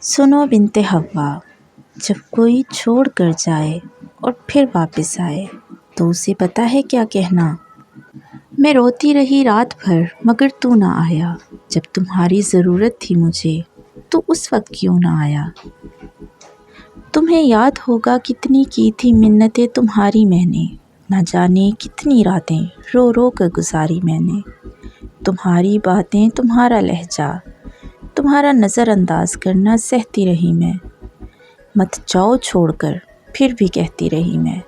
سنو بنت حوا، جب کوئی چھوڑ کر جائے اور پھر واپس آئے تو اسے پتہ ہے کیا کہنا؟ میں روتی رہی رات بھر مگر تو نہ آیا، جب تمہاری ضرورت تھی مجھے تو اس وقت کیوں نہ آیا؟ تمہیں یاد ہوگا کتنی کی تھی منتیں تمہاری میں نے، نہ جانے کتنی راتیں رو رو کر گزاری میں نے۔ تمہاری باتیں، تمہارا لہجہ، تمہارا نظر انداز کرنا سہتی رہی میں، مت جاؤ چھوڑ کر پھر بھی کہتی رہی میں۔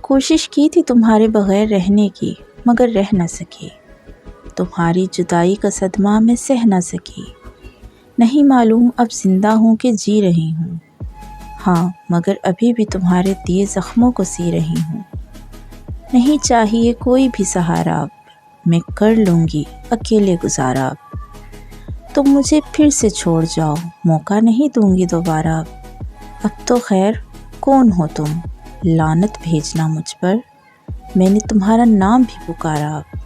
کوشش کی تھی تمہارے بغیر رہنے کی مگر رہ نہ سکی، تمہاری جدائی کا صدمہ میں سہ نہ سکی۔ نہیں معلوم اب زندہ ہوں کہ جی رہی ہوں، ہاں مگر ابھی بھی تمہارے دیے زخموں کو سی رہی ہوں۔ نہیں چاہیے کوئی بھی سہارا اب، میں کر لوں گی اکیلے گزارا اب۔ تم مجھے پھر سے چھوڑ جاؤ، موقع نہیں دوں گی دوبارہ اب تو خیر کون ہو تم، لعنت بھیجنا مجھ پر، میں نے تمہارا نام بھی پکارا اب۔